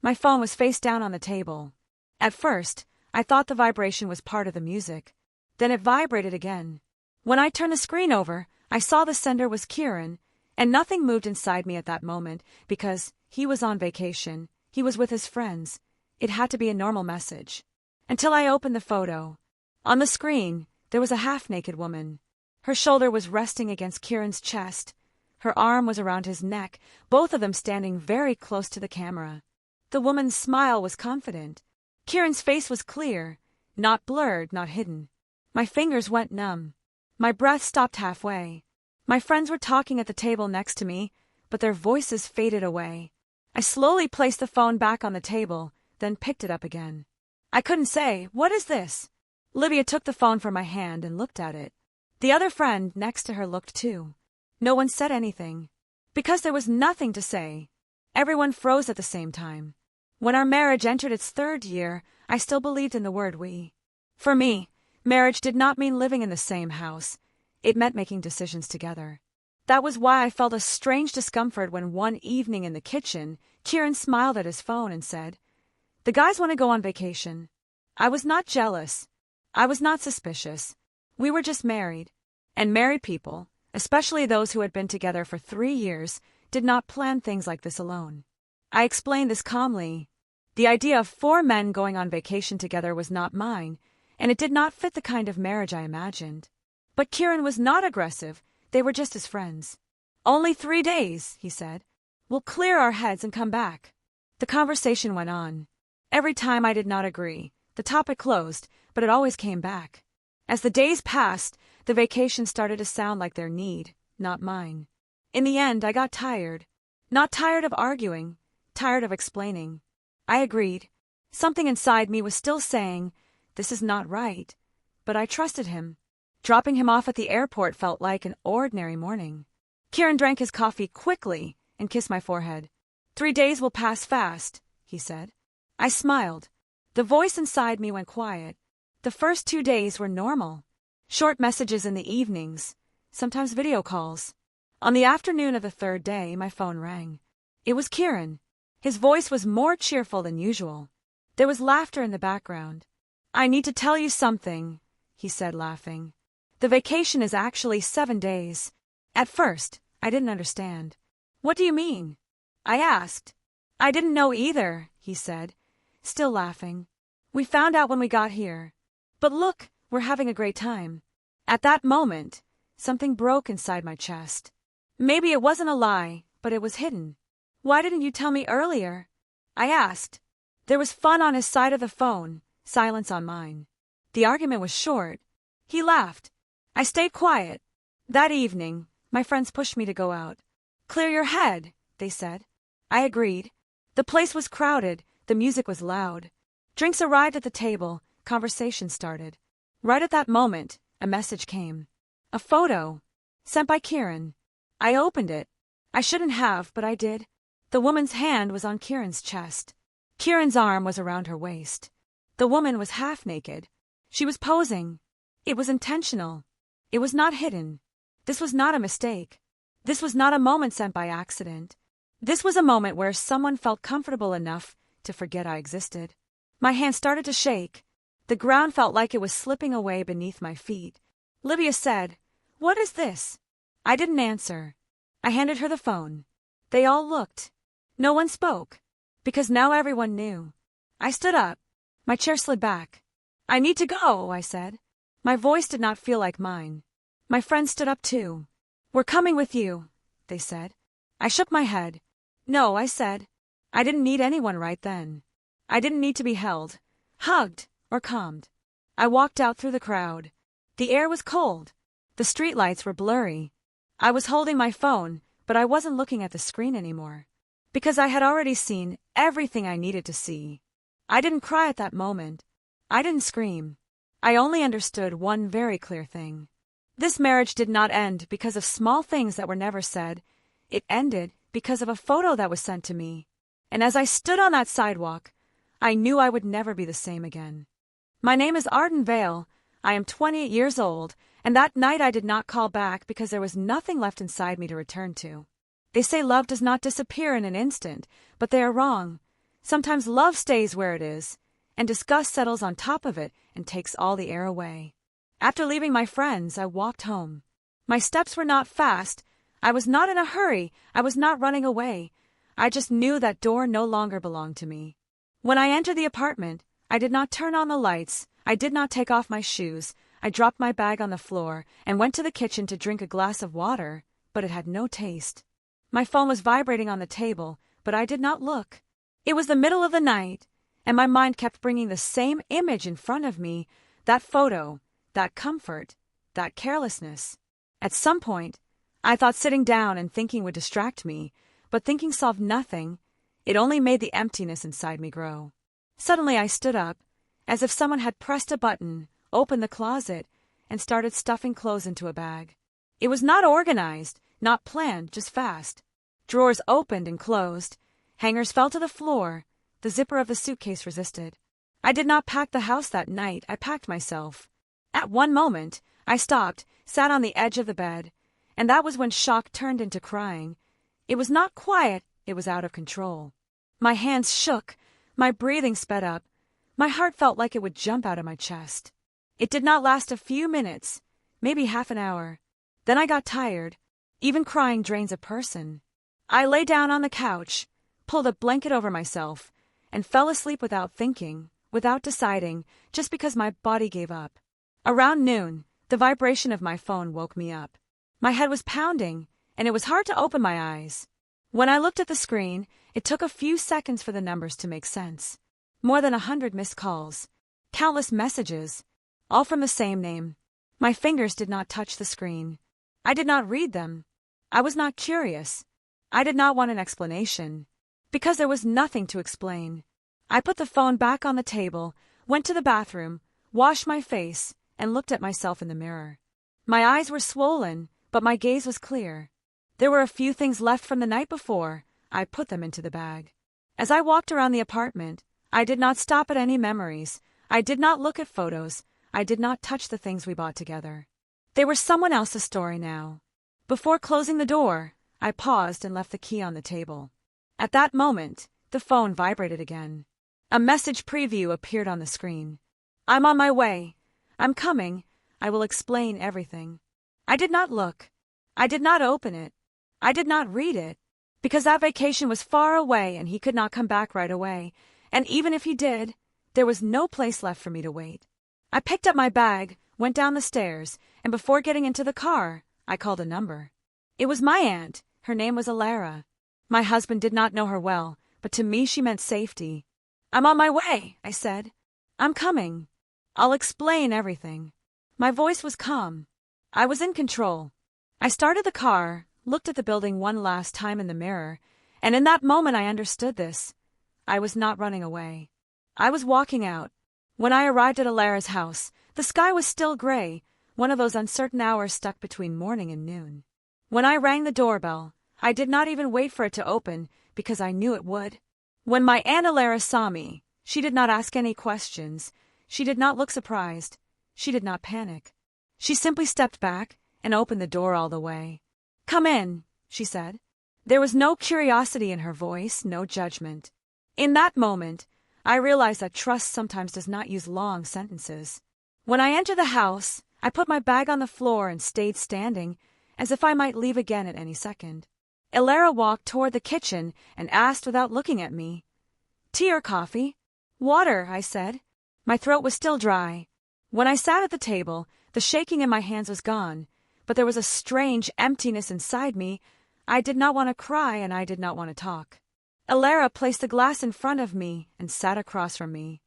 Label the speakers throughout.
Speaker 1: My phone was face down on the table. At first, I thought the vibration was part of the music. Then it vibrated again. When I turned the screen over, I saw the sender was Kieran, and nothing moved inside me at that moment because he was on vacation, he was with his friends. It had to be a normal message. Until I opened the photo. On the screen, there was a half-naked woman. Her shoulder was resting against Kieran's chest. Her arm was around his neck, both of them standing very close to the camera. The woman's smile was confident. Kieran's face was clear, not blurred, not hidden. My fingers went numb. My breath stopped halfway. My friends were talking at the table next to me, but their voices faded away. I slowly placed the phone back on the table, then picked it up again. I couldn't say, "What is this?" Livia took the phone from my hand and looked at it. The other friend next to her looked too. No one said anything. Because there was nothing to say. Everyone froze at the same time. When our marriage entered its 3rd year, I still believed in the word we. For me, marriage did not mean living in the same house. It meant making decisions together. That was why I felt a strange discomfort when one evening in the kitchen, Kieran smiled at his phone and said, "The guys want to go on vacation." I was not jealous. I was not suspicious. We were just married. And married people, especially those who had been together for 3 years, did not plan things like this alone. I explained this calmly. The idea of 4 men going on vacation together was not mine, and it did not fit the kind of marriage I imagined. But Kieran was not aggressive. They were just his friends. "Only 3 days," he said. "We'll clear our heads and come back." The conversation went on. Every time I did not agree, the topic closed, but it always came back. As the days passed, the vacation started to sound like their need, not mine. In the end, I got tired. Not tired of arguing, tired of explaining. I agreed. Something inside me was still saying, "This is not right." But I trusted him. Dropping him off at the airport felt like an ordinary morning. Kieran drank his coffee quickly and kissed my forehead. 3 days will pass fast," he said. I smiled. The voice inside me went quiet. The first 2 days were normal. Short messages in the evenings, sometimes video calls. On the afternoon of the 3rd day, my phone rang. It was Kieran. His voice was more cheerful than usual. There was laughter in the background. "I need to tell you something," he said, laughing. "The vacation is actually 7 days. At first, I didn't understand. What do you mean?" I asked. "I didn't know either," he said, still laughing. "We found out when we got here. But look, we're having a great time." At that moment, something broke inside my chest. Maybe it wasn't a lie, but it was hidden. "Why didn't you tell me earlier?" I asked. There was fun on his side of the phone, silence on mine. The argument was short. He laughed. I stayed quiet. That evening, my friends pushed me to go out. "Clear your head," they said. I agreed. The place was crowded, the music was loud. Drinks arrived at the table, conversation started. Right at that moment, a message came. A photo. Sent by Kieran. I opened it. I shouldn't have, but I did. The woman's hand was on Kieran's chest. Kieran's arm was around her waist. The woman was half naked. She was posing. It was intentional. It was not hidden. This was not a mistake. This was not a moment sent by accident. This was a moment where someone felt comfortable enough to forget I existed. My hand started to shake. The ground felt like it was slipping away beneath my feet. Livia said, "What is this?" I didn't answer. I handed her the phone. They all looked. No one spoke. Because now everyone knew. I stood up. My chair slid back. "I need to go," I said. My voice did not feel like mine. My friends stood up too. "We're coming with you," they said. I shook my head. "No," I said. I didn't need anyone right then. I didn't need to be held, hugged, or calmed. I walked out through the crowd. The air was cold. The streetlights were blurry. I was holding my phone, but I wasn't looking at the screen anymore. Because I had already seen everything I needed to see. I didn't cry at that moment. I didn't scream. I only understood one very clear thing. This marriage did not end because of small things that were never said. It ended because of a photo that was sent to me. And as I stood on that sidewalk, I knew I would never be the same again. My name is Arden Vale. I am 28 years old, and that night I did not call back because there was nothing left inside me to return to. They say love does not disappear in an instant, but they are wrong. Sometimes love stays where it is, and disgust settles on top of it and takes all the air away. After leaving my friends, I walked home. My steps were not fast. I was not in a hurry. I was not running away. I just knew that door no longer belonged to me. When I entered the apartment, I did not turn on the lights. I did not take off my shoes. I dropped my bag on the floor and went to the kitchen to drink a glass of water, but it had no taste. My phone was vibrating on the table, but I did not look. It was the middle of the night, and my mind kept bringing the same image in front of me, that photo, that comfort, that carelessness. At some point, I thought sitting down and thinking would distract me, but thinking solved nothing. It only made the emptiness inside me grow. Suddenly I stood up, as if someone had pressed a button, opened the closet, and started stuffing clothes into a bag. It was not organized, not planned, just fast. Drawers opened and closed. Hangers fell to the floor. The zipper of the suitcase resisted. I did not pack the house that night. I packed myself. At one moment, I stopped, sat on the edge of the bed, and that was when shock turned into crying. It was not quiet, it was out of control. My hands shook, my breathing sped up. My heart felt like it would jump out of my chest. It did not last a few minutes, maybe half an hour. Then I got tired. Even crying drains a person. I lay down on the couch, pulled a blanket over myself, and fell asleep without thinking, without deciding, just because my body gave up. Around noon, the vibration of my phone woke me up. My head was pounding, and it was hard to open my eyes. When I looked at the screen, it took a few seconds for the numbers to make sense. More than 100 missed calls, countless messages, all from the same name. My fingers did not touch the screen. I did not read them. I was not curious. I did not want an explanation, because there was nothing to explain. I put the phone back on the table, went to the bathroom, washed my face, and looked at myself in the mirror. My eyes were swollen, but my gaze was clear. There were a few things left from the night before. I put them into the bag. As I walked around the apartment, I did not stop at any memories. I did not look at photos. I did not touch the things we bought together. They were someone else's story now. Before closing the door, I paused and left the key on the table. At that moment, the phone vibrated again. A message preview appeared on the screen. I'm on my way. I'm coming. I will explain everything. I did not look. I did not open it. I did not read it, because that vacation was far away and he could not come back right away. And even if he did, there was no place left for me to wait. I picked up my bag, went down the stairs, and before getting into the car, I called a number. It was my aunt. Her name was Alara. My husband did not know her well, but to me she meant safety. I'm on my way, I said. I'm coming. I'll explain everything. My voice was calm. I was in control. I started the car, looked at the building one last time in the mirror, and in that moment I understood this. I was not running away. I was walking out. When I arrived at Alara's house, the sky was still gray, one of those uncertain hours stuck between morning and noon. When I rang the doorbell, I did not even wait for it to open, because I knew it would. When my Aunt Alara saw me, she did not ask any questions. She did not look surprised. She did not panic. She simply stepped back and opened the door all the way. Come in, she said. There was no curiosity in her voice, no judgment. In that moment, I realized that trust sometimes does not use long sentences. When I entered the house, I put my bag on the floor and stayed standing, as if I might leave again at any second. Alara walked toward the kitchen and asked without looking at me. Tea or coffee? Water, I said. My throat was still dry. When I sat at the table, the shaking in my hands was gone, but there was a strange emptiness inside me. I did not want to cry and I did not want to talk. Alara placed the glass in front of me and sat across from me.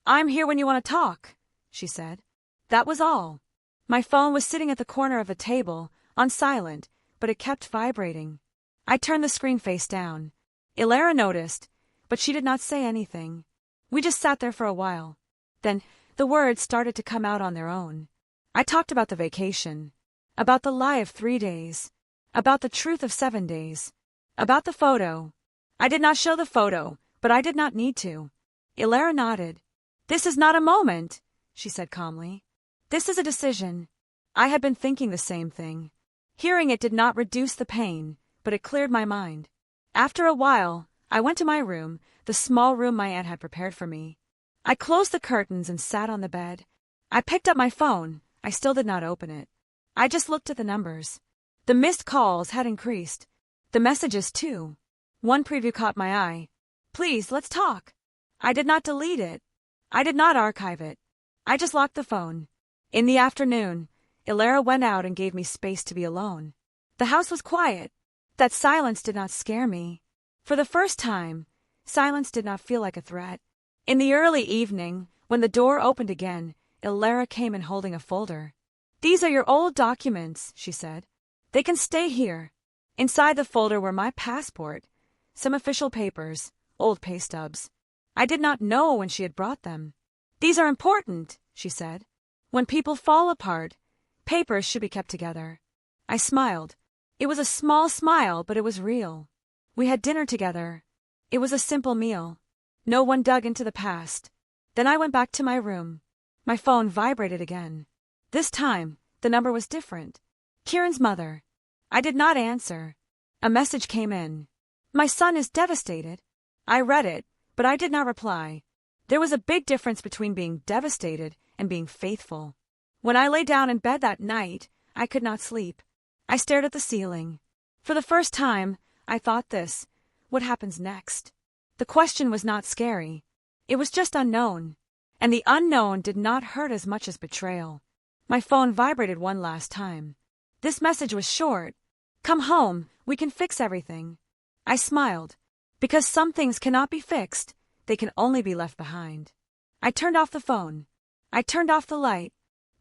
Speaker 1: I'm here when you want to talk, she said. That was all. My phone was sitting at the corner of the table, on silent, but it kept vibrating. I turned the screen face down. Alara noticed, but she did not say anything. We just sat there for a while. Then the words started to come out on their own. I talked about the vacation, about the lie of 3 days, about the truth of 7 days, about the photo. I did not show the photo, but I did not need to. Alara nodded. This is not a moment, she said calmly. This is a decision. I had been thinking the same thing. Hearing it did not reduce the pain, but it cleared my mind. After a while, I went to my room, the small room my aunt had prepared for me. I closed the curtains and sat on the bed. I picked up my phone. I still did not open it. I just looked at the numbers. The missed calls had increased. The messages, too. One preview caught my eye. "Please, let's talk." I did not delete it. I did not archive it. I just locked the phone. In the afternoon, Ilara went out and gave me space to be alone. The house was quiet. That silence did not scare me. For the first time, silence did not feel like a threat. In the early evening, when the door opened again, Ilara came in holding a folder. "These are your old documents," she said. "They can stay here." Inside the folder were my passport, some official papers, old pay stubs. I did not know when she had brought them. "These are important," she said. "When people fall apart, papers should be kept together." I smiled. It was a small smile, but it was real. We had dinner together. It was a simple meal. No one dug into the past. Then I went back to my room. My phone vibrated again. This time, the number was different. Kieran's mother. I did not answer. A message came in. "My son is devastated." I read it, but I did not reply. There was a big difference between being devastated and being faithful. When I lay down in bed that night, I could not sleep. I stared at the ceiling. For the first time, I thought this: what happens next? The question was not scary. It was just unknown. And the unknown did not hurt as much as betrayal. My phone vibrated one last time. This message was short. "Come home, we can fix everything." I smiled. Because some things cannot be fixed, they can only be left behind. I turned off the phone. I turned off the light.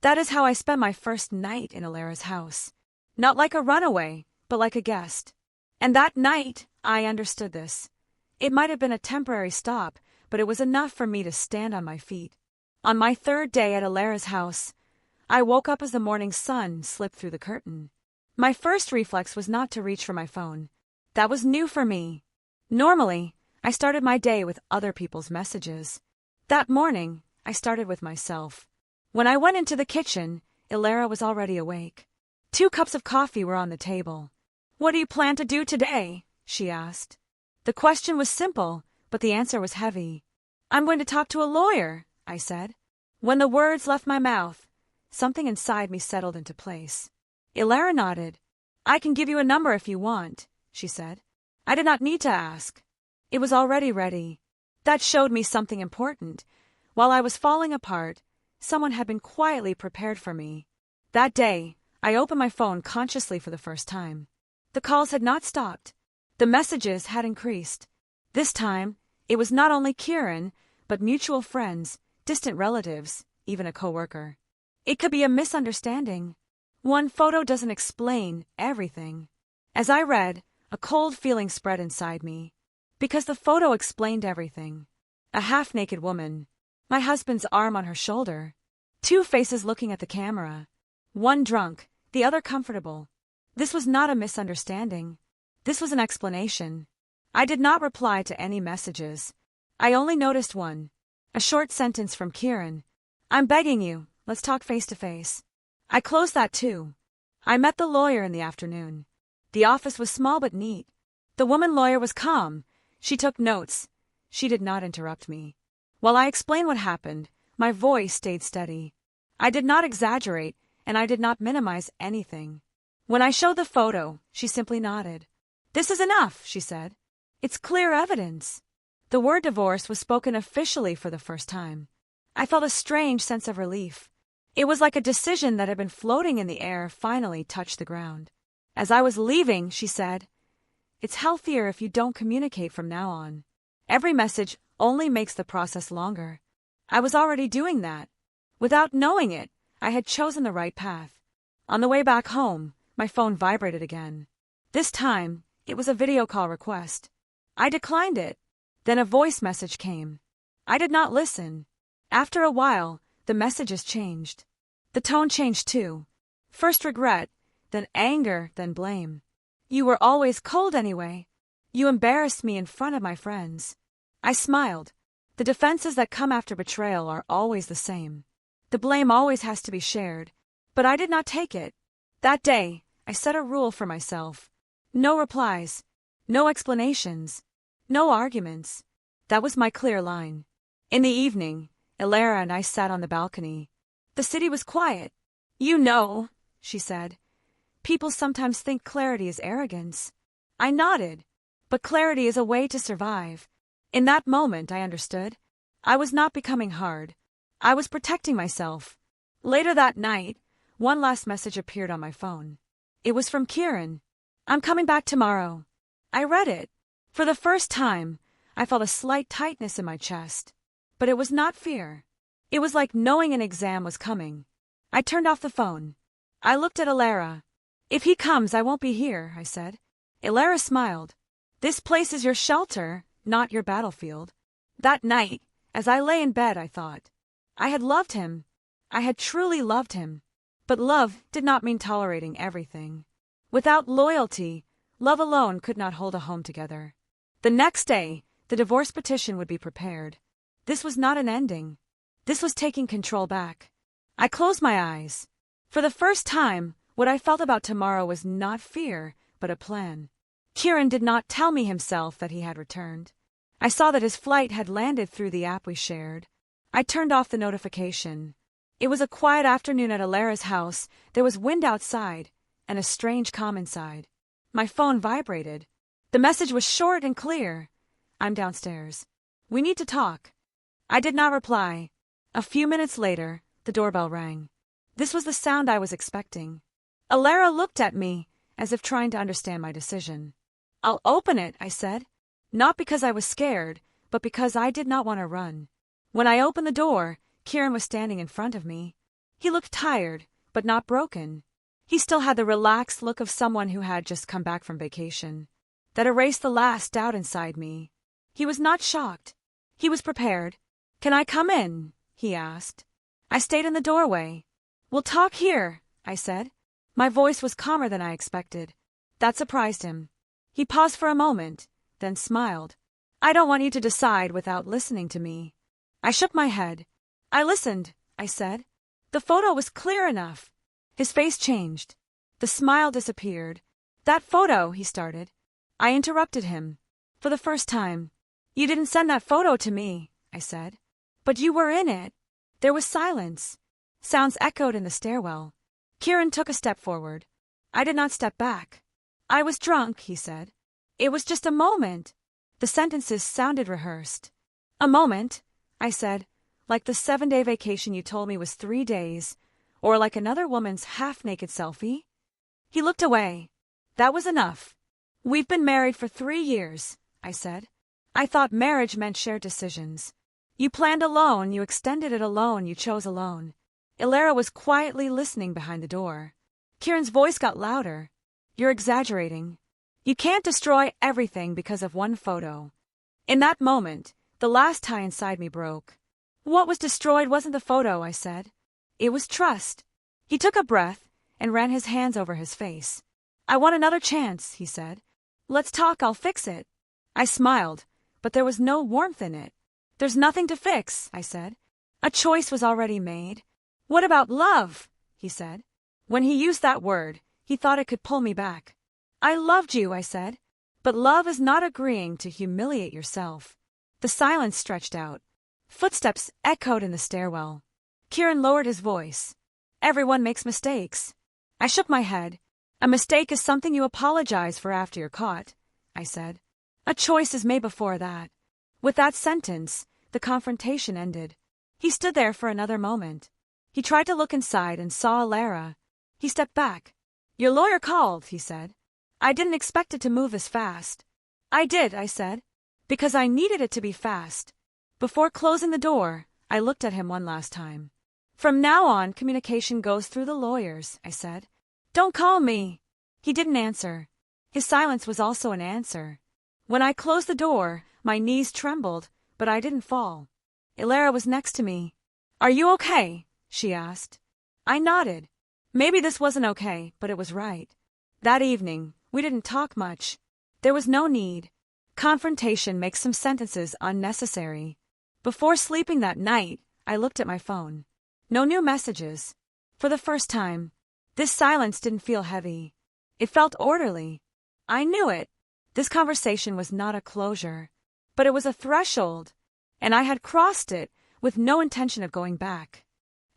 Speaker 1: That is how I spent my first night in Ilara's house. Not like a runaway, but like a guest. And that night, I understood this. It might have been a temporary stop, but it was enough for me to stand on my feet. On my third day at Ilara's house, I woke up as the morning sun slipped through the curtain. My first reflex was not to reach for my phone. That was new for me. Normally, I started my day with other people's messages. That morning, I started with myself. When I went into the kitchen, Ilara was already awake. 2 cups of coffee were on the table. "What do you plan to do today?" she asked. The question was simple, but the answer was heavy. "I'm going to talk to a lawyer," I said. When the words left my mouth, something inside me settled into place. Ilara nodded. "I can give you a number if you want," she said. I did not need to ask. It was already ready. That showed me something important. While I was falling apart, someone had been quietly prepared for me. That day, I opened my phone consciously for the first time. The calls had not stopped. The messages had increased. This time, it was not only Kieran, but mutual friends, distant relatives, even a coworker. It could be a misunderstanding. One photo doesn't explain everything. As I read, a cold feeling spread inside me. Because the photo explained everything. A half-naked woman. My husband's arm on her shoulder. 2 faces looking at the camera. One drunk, the other comfortable. This was not a misunderstanding. This was an explanation. I did not reply to any messages. I only noticed one. A short sentence from Kieran. "I'm begging you, let's talk face to face." I closed that too. I met the lawyer in the afternoon. The office was small but neat. The woman lawyer was calm. She took notes. She did not interrupt me. While I explained what happened, my voice stayed steady. I did not exaggerate, and I did not minimize anything. When I showed the photo, she simply nodded. "This is enough," she said. "It's clear evidence." The word divorce was spoken officially for the first time. I felt a strange sense of relief. It was like a decision that had been floating in the air finally touched the ground. As I was leaving, she said, "It's healthier if you don't communicate from now on. Every message only makes the process longer." I was already doing that. Without knowing it, I had chosen the right path. On the way back home, my phone vibrated again. This time, it was a video call request. I declined it. Then a voice message came. I did not listen. After a while, the messages changed. The tone changed too. First regret, then anger, then blame. "You were always cold anyway. You embarrassed me in front of my friends." I smiled. The defenses that come after betrayal are always the same. The blame always has to be shared. But I did not take it. That day, I set a rule for myself. No replies. No explanations. No arguments. That was my clear line. In the evening, Elara and I sat on the balcony. The city was quiet. You know, she said. People sometimes think clarity is arrogance. I nodded. But clarity is a way to survive. In that moment, I understood. I was not becoming hard. I was protecting myself. Later that night, one last message appeared on my phone. It was from Kieran. I'm coming back tomorrow. I read it. For the first time, I felt a slight tightness in my chest. But it was not fear. It was like knowing an exam was coming. I turned off the phone. I looked at Elara. If he comes, I won't be here, I said. Elara smiled. This place is your shelter, not your battlefield. That night, as I lay in bed, I thought. I had loved him. I had truly loved him. But love did not mean tolerating everything. Without loyalty, love alone could not hold a home together. The next day, the divorce petition would be prepared. This was not an ending. This was taking control back. I closed my eyes. For the first time, what I felt about tomorrow was not fear, but a plan. Kieran did not tell me himself that he had returned. I saw that his flight had landed through the app we shared. I turned off the notification. It was a quiet afternoon at Alara's house. There was wind outside, and a strange calm inside. My phone vibrated. The message was short and clear. I'm downstairs. We need to talk. I did not reply. A few minutes later, the doorbell rang. This was the sound I was expecting. Elara looked at me, as if trying to understand my decision. I'll open it, I said. Not because I was scared, but because I did not want to run. When I opened the door, Kieran was standing in front of me. He looked tired, but not broken. He still had the relaxed look of someone who had just come back from vacation. That erased the last doubt inside me. He was not shocked. He was prepared. Can I come in? He asked. I stayed in the doorway. We'll talk here, I said. My voice was calmer than I expected. That surprised him. He paused for a moment, then smiled. I don't want you to decide without listening to me. I shook my head. I listened, I said. The photo was clear enough. His face changed. The smile disappeared. That photo, he started. I interrupted him. For the first time. You didn't send that photo to me, I said. But you were in it. There was silence. Sounds echoed in the stairwell. Kieran took a step forward. I did not step back. I was drunk, he said. It was just a moment. The sentences sounded rehearsed. A moment, I said, like the 7-day vacation you told me was 3 days, or like another woman's half-naked selfie. He looked away. That was enough. We've been married for 3 years, I said. I thought marriage meant shared decisions. You planned alone, you extended it alone, you chose alone. Elara was quietly listening behind the door. Kieran's voice got louder. You're exaggerating. You can't destroy everything because of one photo. In that moment, the last tie inside me broke. What was destroyed wasn't the photo, I said. It was trust. He took a breath and ran his hands over his face. I want another chance, he said. Let's talk, I'll fix it. I smiled, but there was no warmth in it. There's nothing to fix, I said. A choice was already made. What about love? He said. When he used that word, he thought it could pull me back. I loved you, I said. But love is not agreeing to humiliate yourself. The silence stretched out. Footsteps echoed in the stairwell. Kieran lowered his voice. Everyone makes mistakes. I shook my head. A mistake is something you apologize for after you're caught, I said. A choice is made before that. With that sentence, the confrontation ended. He stood there for another moment. He tried to look inside and saw Elara. He stepped back. Your lawyer called, he said. I didn't expect it to move this fast. I did, I said, because I needed it to be fast. Before closing the door, I looked at him one last time. From now on, communication goes through the lawyers, I said. Don't call me. He didn't answer. His silence was also an answer. When I closed the door, my knees trembled, but I didn't fall. Elara was next to me. Are you okay? She asked. I nodded. Maybe this wasn't okay, but it was right. That evening, we didn't talk much. There was no need. Confrontation makes some sentences unnecessary. Before sleeping that night, I looked at my phone. No new messages. For the first time, this silence didn't feel heavy. It felt orderly. I knew it. This conversation was not a closure. But it was a threshold, and I had crossed it with no intention of going back.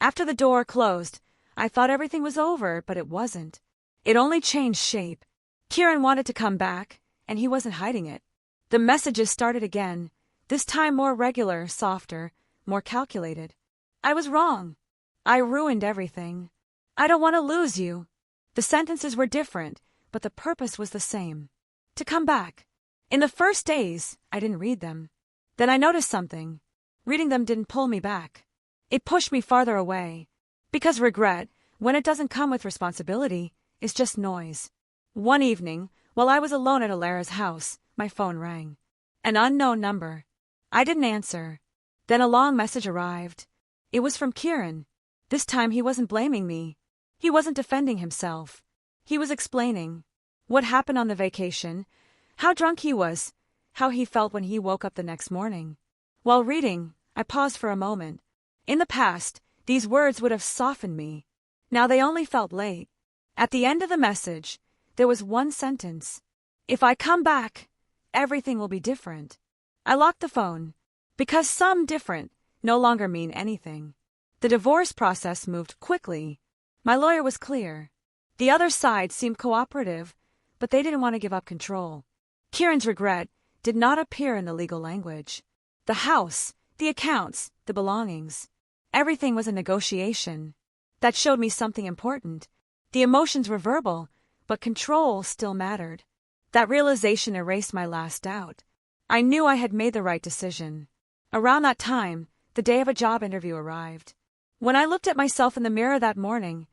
Speaker 1: After the door closed, I thought everything was over, but it wasn't. It only changed shape. Kieran wanted to come back, and he wasn't hiding it. The messages started again, this time more regular, softer, more calculated. I was wrong. I ruined everything. I don't want to lose you. The sentences were different, but the purpose was the same. To come back. In the first days, I didn't read them. Then I noticed something. Reading them didn't pull me back. It pushed me farther away. Because regret, when it doesn't come with responsibility, is just noise. One evening, while I was alone at Alara's house, my phone rang. An unknown number. I didn't answer. Then a long message arrived. It was from Kieran. This time he wasn't blaming me. He wasn't defending himself. He was explaining what happened on the vacation, how drunk he was, how he felt when he woke up the next morning. While reading, I paused for a moment. In the past, these words would have softened me. Now they only felt late. At the end of the message, there was one sentence. If I come back, everything will be different. I locked the phone, because some different no longer mean anything. The divorce process moved quickly. My lawyer was clear. The other side seemed cooperative, but they didn't want to give up control. Kieran's regret did not appear in the legal language. The house, the accounts, the belongings. Everything was a negotiation. That showed me something important. The emotions were verbal, but control still mattered. That realization erased my last doubt. I knew I had made the right decision. Around that time, the day of a job interview arrived. When I looked at myself in the mirror that morning,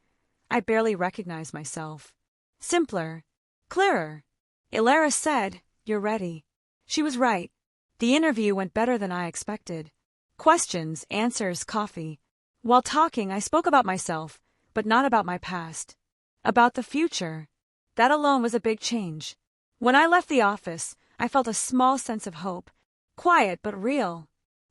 Speaker 1: I barely recognized myself. Simpler, clearer. Alara said, "You're ready." She was right. The interview went better than I expected. Questions, answers, coffee. While talking, I spoke about myself, but not about my past. About the future. That alone was a big change. When I left the office, I felt a small sense of hope. Quiet but real.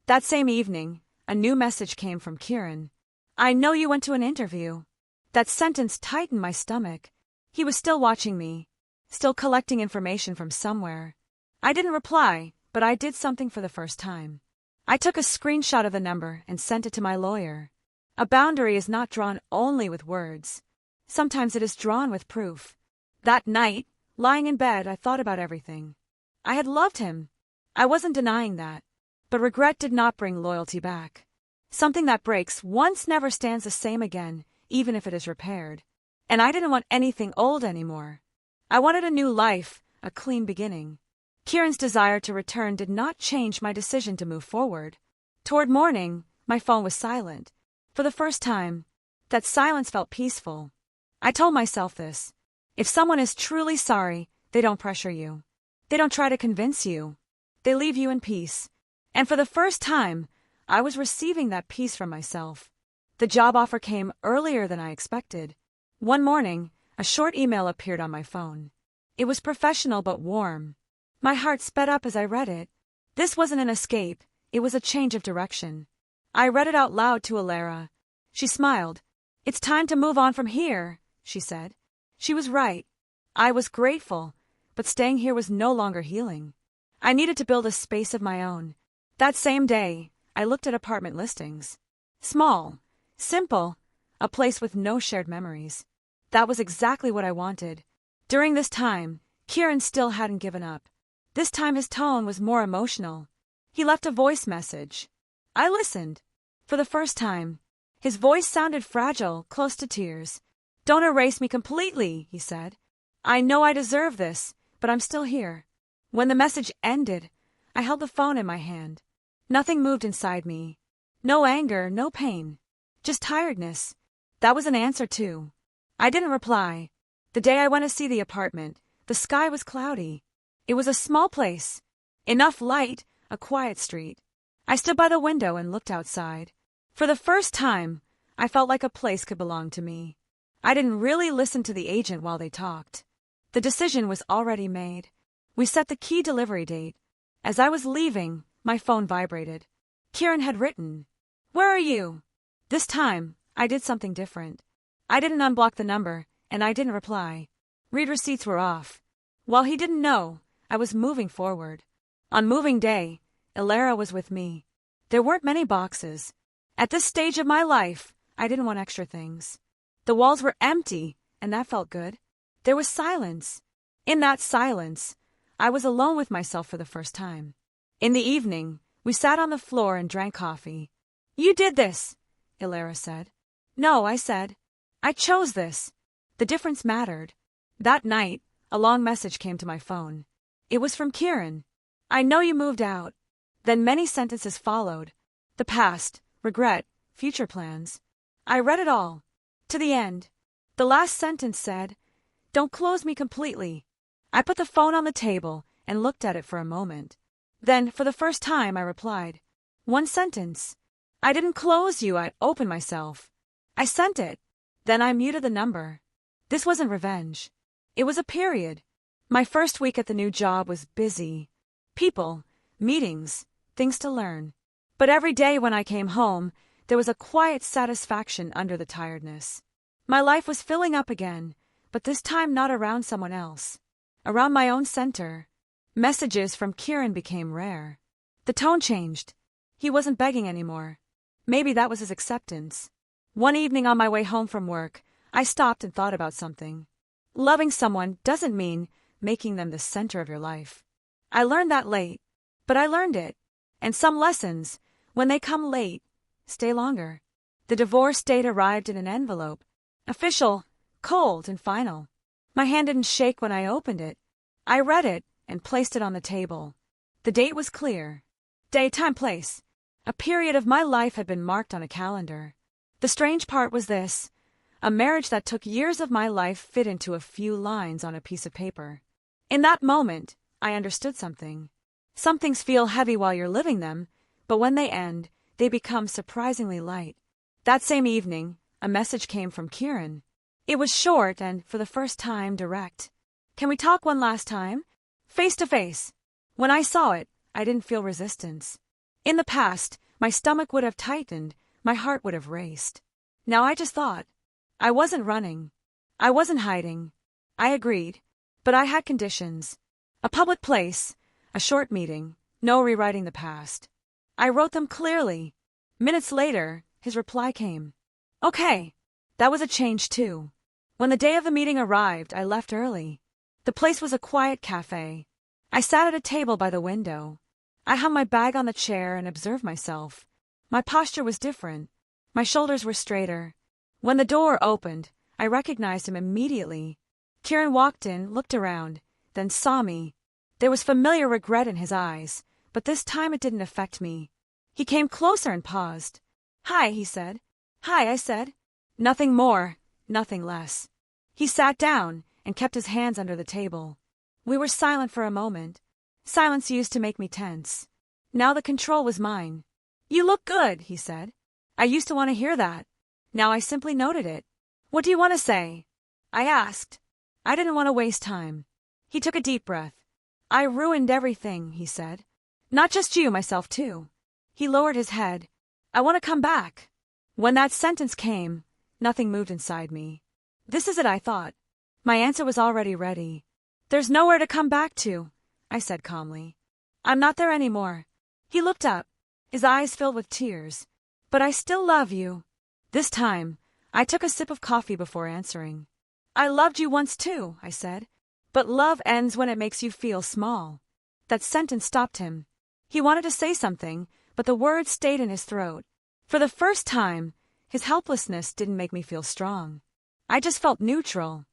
Speaker 1: That same evening, a new message came from Kieran. "I know you went to an interview." That sentence tightened my stomach. He was still watching me, still collecting information from somewhere. I didn't reply, but I did something for the first time. I took a screenshot of the number and sent it to my lawyer. A boundary is not drawn only with words. Sometimes it is drawn with proof. That night, lying in bed, I thought about everything. I had loved him. I wasn't denying that. But regret did not bring loyalty back. Something that breaks once never stands the same again, even if it is repaired. And I didn't want anything old anymore. I wanted a new life, a clean beginning. Kieran's desire to return did not change my decision to move forward. Toward morning, my phone was silent. For the first time, that silence felt peaceful. I told myself this. If someone is truly sorry, they don't pressure you. They don't try to convince you. They leave you in peace. And for the first time, I was receiving that peace from myself. The job offer came earlier than I expected. One morning, a short email appeared on my phone. It was professional but warm. My heart sped up as I read it. This wasn't an escape, it was a change of direction. I read it out loud to Alara. She smiled. "It's time to move on from here," she said. She was right. I was grateful, but staying here was no longer healing. I needed to build a space of my own. That same day, I looked at apartment listings. Small, simple, a place with no shared memories. That was exactly what I wanted. During this time, Kieran still hadn't given up. This time his tone was more emotional. He left a voice message. I listened. For the first time, his voice sounded fragile, close to tears. "Don't erase me completely," he said. "I know I deserve this, but I'm still here." When the message ended, I held the phone in my hand. Nothing moved inside me. No anger, no pain. Just tiredness. That was an answer, too. I didn't reply. The day I went to see the apartment, the sky was cloudy. It was a small place. Enough light, a quiet street. I stood by the window and looked outside. For the first time, I felt like a place could belong to me. I didn't really listen to the agent while they talked. The decision was already made. We set the key delivery date. As I was leaving, my phone vibrated. Kieran had written, "Where are you?" This time, I did something different. I didn't unblock the number, and I didn't reply. Read receipts were off. While he didn't know, I was moving forward. On moving day, Ilara was with me. There weren't many boxes. At this stage of my life, I didn't want extra things. The walls were empty, and that felt good. There was silence. In that silence, I was alone with myself for the first time. In the evening, we sat on the floor and drank coffee. "You did this," Ilara said. "No," I said. "I chose this." The difference mattered. That night, a long message came to my phone. It was from Kieran. "I know you moved out." Then many sentences followed. The past, regret, future plans. I read it all. To the end. The last sentence said, "Don't close me completely." I put the phone on the table and looked at it for a moment. Then, for the first time, I replied. One sentence. "I didn't close you, I opened myself." I sent it. Then I muted the number. This wasn't revenge. It was a period. My first week at the new job was busy. People, meetings, things to learn. But every day when I came home, there was a quiet satisfaction under the tiredness. My life was filling up again, but this time not around someone else. Around my own center. Messages from Kieran became rare. The tone changed. He wasn't begging anymore. Maybe that was his acceptance. One evening on my way home from work, I stopped and thought about something. Loving someone doesn't mean making them the center of your life. I learned that late, but I learned it. And some lessons, when they come late, stay longer. The divorce date arrived in an envelope. Official, cold, and final. My hand didn't shake when I opened it. I read it and placed it on the table. The date was clear. Day, time, place. A period of my life had been marked on a calendar. The strange part was this. A marriage that took years of my life fit into a few lines on a piece of paper. In that moment, I understood something. Some things feel heavy while you're living them, but when they end, they become surprisingly light. That same evening, a message came from Kieran. It was short and, for the first time, direct. "Can we talk one last time? Face to face." When I saw it, I didn't feel resistance. In the past, my stomach would have tightened, my heart would have raced. Now I just thought. I wasn't running. I wasn't hiding. I agreed, but I had conditions. A public place, a short meeting, no rewriting the past. I wrote them clearly. Minutes later, his reply came. Okay. That was a change too. When the day of the meeting arrived, I left early. The place was a quiet cafe. I sat at a table by the window. I hung my bag on the chair and observed myself. My posture was different. My shoulders were straighter. When the door opened, I recognized him immediately. Kieran walked in, looked around, then saw me. There was familiar regret in his eyes, but this time it didn't affect me. He came closer and paused. "Hi," he said. "Hi," I said. Nothing more, nothing less. He sat down and kept his hands under the table. We were silent for a moment. Silence used to make me tense. Now the control was mine. "You look good," he said. I used to want to hear that. Now I simply noted it. "What do you want to say?" I asked. I didn't want to waste time. He took a deep breath. "I ruined everything," he said. "Not just you, myself too." He lowered his head. "I want to come back." When that sentence came, nothing moved inside me. This is it, I thought. My answer was already ready. "There's nowhere to come back to," I said calmly. "I'm not there anymore." He looked up, his eyes filled with tears. "But I still love you." This time, I took a sip of coffee before answering. "I loved you once too," I said. "But love ends when it makes you feel small." That sentence stopped him. He wanted to say something, but the words stayed in his throat. For the first time, his helplessness didn't make me feel strong. I just felt neutral.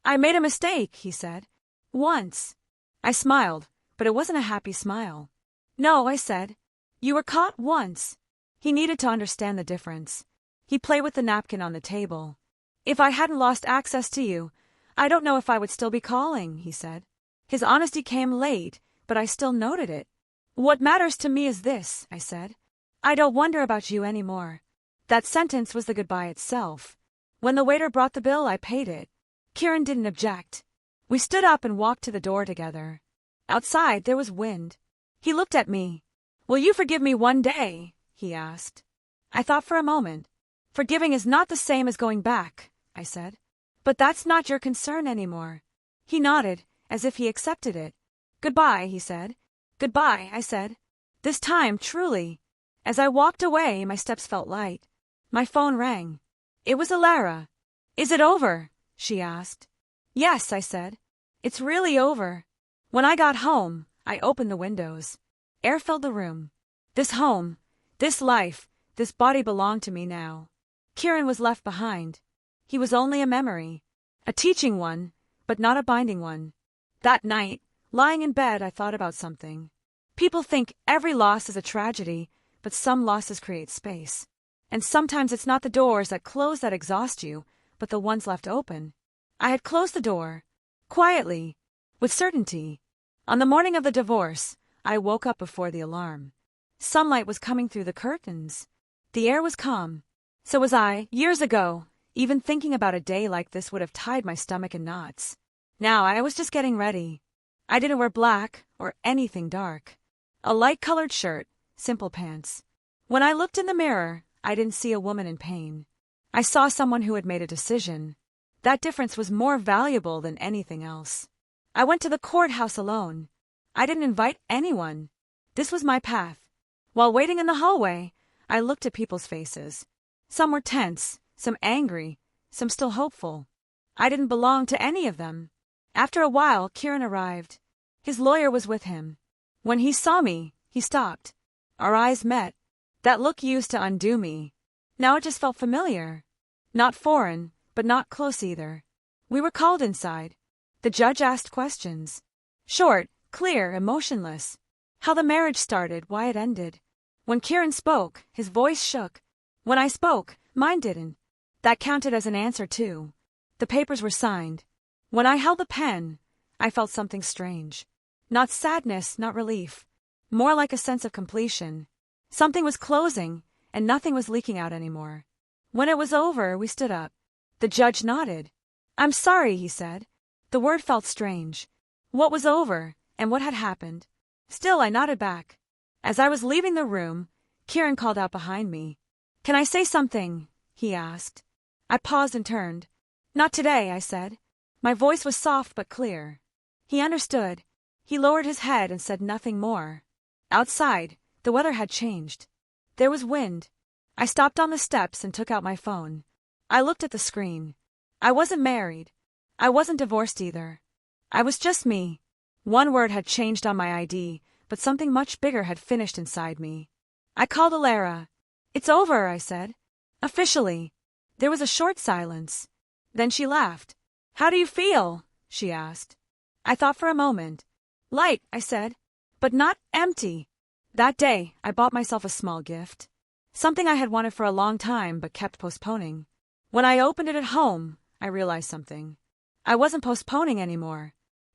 Speaker 1: "I made a mistake," he said. "Once." I smiled, but it wasn't a happy smile. "No," I said. "You were caught once." He needed to understand the difference. He played with the napkin on the table. "If I hadn't lost access to you, I don't know if I would still be calling," he said. His honesty came late, but I still noted it. "What matters to me is this," I said. "I don't wonder about you anymore." That sentence was the goodbye itself. When the waiter brought the bill, I paid it. Kieran didn't object. We stood up and walked to the door together. Outside, there was wind. He looked at me. "Will you forgive me one day?" he asked. I thought for a moment. "Forgiving is not the same as going back," I said. "But that's not your concern anymore." He nodded, as if he accepted it. "Goodbye," he said. Goodbye, I said. This time, truly. As I walked away, my steps felt light. My phone rang. It was Alara. Is it over? She asked. Yes, I said. It's really over. When I got home, I opened the windows. Air filled the room. This home, this life, this body belonged to me now. Kieran was left behind. He was only a memory. A teaching one, but not a binding one. That night, lying in bed, I thought about something. People think every loss is a tragedy, but some losses create space. And sometimes it's not the doors that close that exhaust you, but the ones left open. I had closed the door. Quietly. With certainty. On the morning of the divorce, I woke up before the alarm. Sunlight was coming through the curtains. The air was calm. So was I, years ago. Even thinking about a day like this would have tied my stomach in knots. Now I was just getting ready. I didn't wear black or anything dark. A light-colored shirt, simple pants. When I looked in the mirror, I didn't see a woman in pain. I saw someone who had made a decision. That difference was more valuable than anything else. I went to the courthouse alone. I didn't invite anyone. This was my path. While waiting in the hallway, I looked at people's faces. Some were tense, some angry, some still hopeful. I didn't belong to any of them. After a while, Kieran arrived. His lawyer was with him. When he saw me, he stopped. Our eyes met. That look used to undo me. Now it just felt familiar. Not foreign, but not close either. We were called inside. The judge asked questions. Short, clear, emotionless. How the marriage started, why it ended. When Kieran spoke, his voice shook. When I spoke, mine didn't. That counted as an answer too. The papers were signed. When I held the pen, I felt something strange. Not sadness, not relief. More like a sense of completion. Something was closing, and nothing was leaking out anymore. When it was over, we stood up. The judge nodded. I'm sorry, he said. The word felt strange. What was over, and what had happened? Still, I nodded back. As I was leaving the room, Kieran called out behind me. Can I say something? He asked. I paused and turned. Not today, I said. My voice was soft but clear. He understood. He lowered his head and said nothing more. Outside, the weather had changed. There was wind. I stopped on the steps and took out my phone. I looked at the screen. I wasn't married. I wasn't divorced either. I was just me. One word had changed on my ID, but something much bigger had finished inside me. I called Alara. It's over, I said. Officially. There was a short silence. Then she laughed. How do you feel? She asked. I thought for a moment. Light, I said, but not empty. That day, I bought myself a small gift. Something I had wanted for a long time but kept postponing. When I opened it at home, I realized something. I wasn't postponing anymore.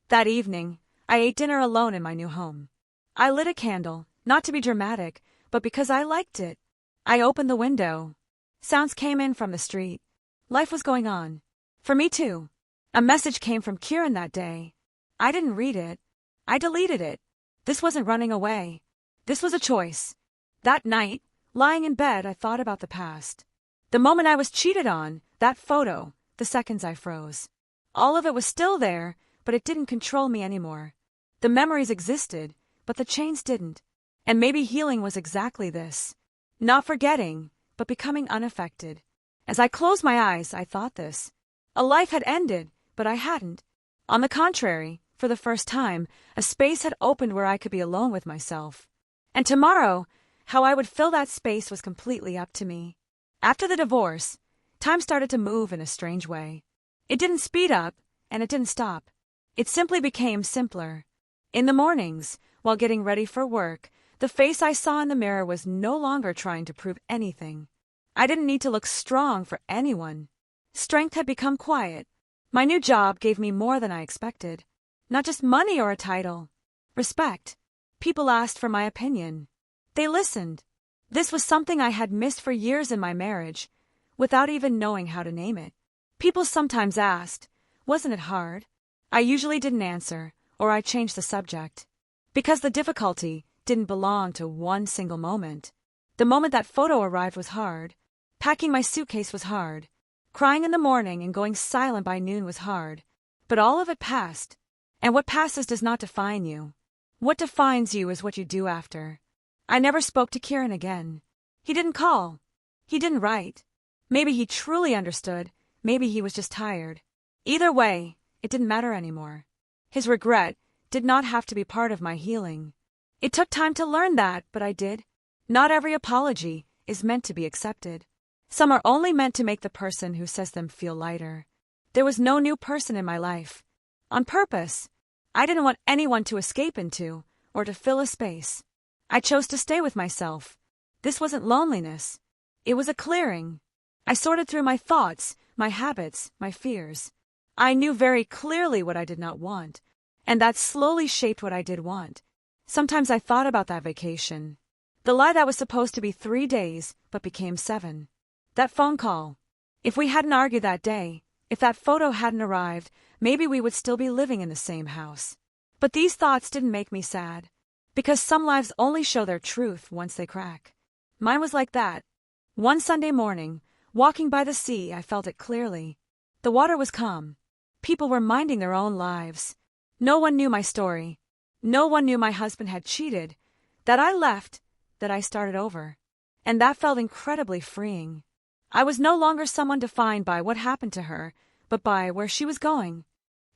Speaker 1: That evening, I ate dinner alone in my new home. I lit a candle, not to be dramatic, but because I liked it. I opened the window. Sounds came in from the street. Life was going on. For me too. A message came from Kieran that day. I didn't read it. I deleted it. This wasn't running away. This was a choice. That night, lying in bed, I thought about the past. The moment I was cheated on, that photo, the seconds I froze. All of it was still there, but it didn't control me anymore. The memories existed, but the chains didn't. And maybe healing was exactly this. Not forgetting, but becoming unaffected. As I closed my eyes, I thought this. A life had ended, but I hadn't. On the contrary, for the first time, a space had opened where I could be alone with myself. And tomorrow, how I would fill that space was completely up to me. After the divorce, time started to move in a strange way. It didn't speed up, and it didn't stop. It simply became simpler. In the mornings, while getting ready for work, the face I saw in the mirror was no longer trying to prove anything. I didn't need to look strong for anyone. Strength had become quiet. My new job gave me more than I expected. Not just money or a title. Respect. People asked for my opinion. They listened. This was something I had missed for years in my marriage, without even knowing how to name it. People sometimes asked, wasn't it hard? I usually didn't answer, or I changed the subject. Because the difficulty didn't belong to one single moment. The moment that photo arrived was hard. Packing my suitcase was hard. Crying in the morning and going silent by noon was hard. But all of it passed. And what passes does not define you. What defines you is what you do after. I never spoke to Kieran again. He didn't call. He didn't write. Maybe he truly understood. Maybe he was just tired. Either way, it didn't matter anymore. His regret did not have to be part of my healing. It took time to learn that, but I did. Not every apology is meant to be accepted. Some are only meant to make the person who says them feel lighter. There was no new person in my life. On purpose. I didn't want anyone to escape into, or to fill a space. I chose to stay with myself. This wasn't loneliness. It was a clearing. I sorted through my thoughts, my habits, my fears. I knew very clearly what I did not want, and that slowly shaped what I did want. Sometimes I thought about that vacation. The lie that was supposed to be 3 days, but became 7. That phone call. If we hadn't argued that day, if that photo hadn't arrived, maybe we would still be living in the same house. But these thoughts didn't make me sad, because some lives only show their truth once they crack. Mine was like that. One Sunday morning, walking by the sea, I felt it clearly. The water was calm. People were minding their own lives. No one knew my story. No one knew my husband had cheated, that I left, that I started over. And that felt incredibly freeing. I was no longer someone defined by what happened to her, but by where she was going.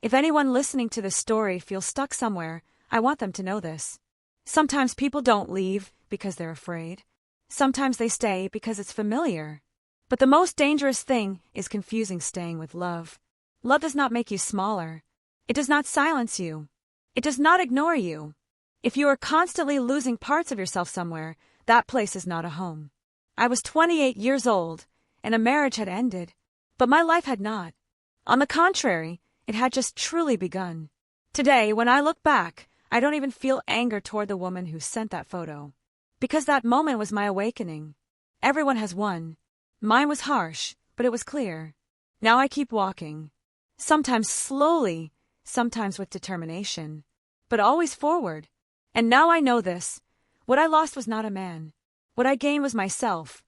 Speaker 1: If anyone listening to this story feels stuck somewhere, I want them to know this. Sometimes people don't leave because they're afraid. Sometimes they stay because it's familiar. But the most dangerous thing is confusing staying with love. Love does not make you smaller. It does not silence you. It does not ignore you. If you are constantly losing parts of yourself somewhere, that place is not a home. I was 28 years old, and a marriage had ended. But my life had not. On the contrary, it had just truly begun. Today, when I look back, I don't even feel anger toward the woman who sent that photo. Because that moment was my awakening. Everyone has one. Mine was harsh, but it was clear. Now I keep walking. Sometimes slowly, sometimes with determination. But always forward. And now I know this. What I lost was not a man. What I gained was myself.